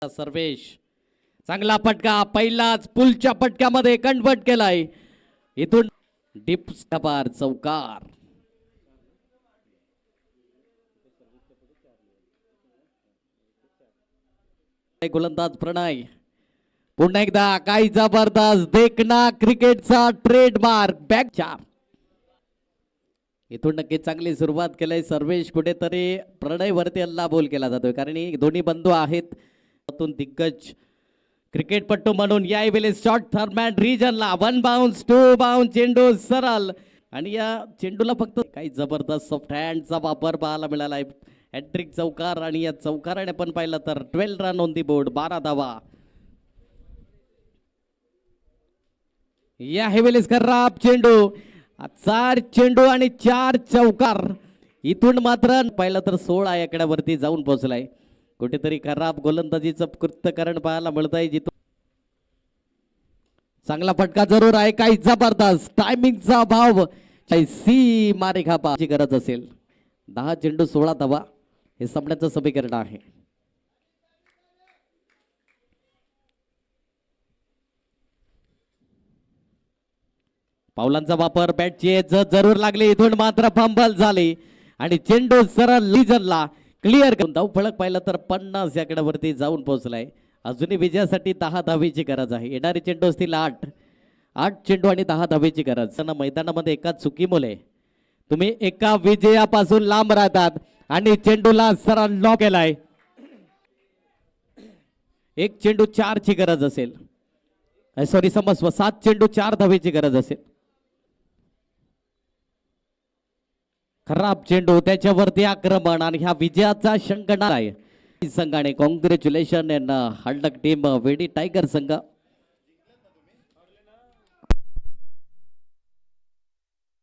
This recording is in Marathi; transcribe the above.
सर्वेश चांगला फटका पहिलाच पुलच्या फटक्यामध्ये कन्वर्ट केलाय. इथून डीप स्टबार चौकार. गोलंदाज प्रणय पुन्हा एकदा काय जबरदस्त देखना क्रिकेटचा ट्रेडमार्क बॅक 4. इथून नक्की चांगली सुरुवात केली सर्वेश. कुठेतरी प्रणय वरती हल्ला बोल केला जातोय कारण दोन्ही बंधू आहेत दिग्गज क्रिकेटपट्टू म्हणून. यावेळी शॉर्ट फॉर्मॅट रिजनला 1 बाउन्स 2 बाउन्स चेंडू सरळ आणि या चेंडूला फक्त काही जबरदस्त सॉफ्ट हँडचा वापर पाहायला मिळाला आहे. हॅट्रिक चौकार आणि या चौकाराने पण पाहिलं तर 12 रन ऑन दी बोर्ड 12 धावा. या हेवेलीस खराब चेंडू 4 चेंडू आणि 4 चौकार. इथून मात्र पाहिलं तर 16 आकड्यावरती जाऊन पोहोचलाय. कुठेतरी खराब गोलंदाजीचं कृत्यकरण पाहायला मिळत आहे. जिथून चांगला फटका जरूर आहे. काही जबरदस्त टायमिंगचा भाव सी मारे खापाची गरज असेल. 10 चेंडू 16 धावा हे सामन्याचं समीकरण आहे. पावलांचा वापर बॅटची जरूर लागली. इथून मात्र फंबल झाली आणि चेंडू सरळ लिजनला क्लिअर करून धाव फलक पाहिलं तर 50 आकड्यावरती जाऊन पोहोचलाय. अजूनही विजयासाठी 10 धावेची गरज आहे. येणारे चेंडू असतील 8 चेंडू आणि 10 धावेची गरज. मैदानामध्ये एका चुकीमुळे तुम्ही एका विजयापासून लांब राहतात आणि चेंडूला सरळ लॉक केलाय. एक चेंडू 4 ची गरज असेल. सॉरी समजव 7 चेंडू 4 धावेची गरज असेल. खराब चेंडू त्याच्यावरती आक्रमण आणि ह्या विजयाचा शंकणार आहे संघाने. कॉंग्रॅच्युलेशन हळदक टीम वेडी टायगर संघ.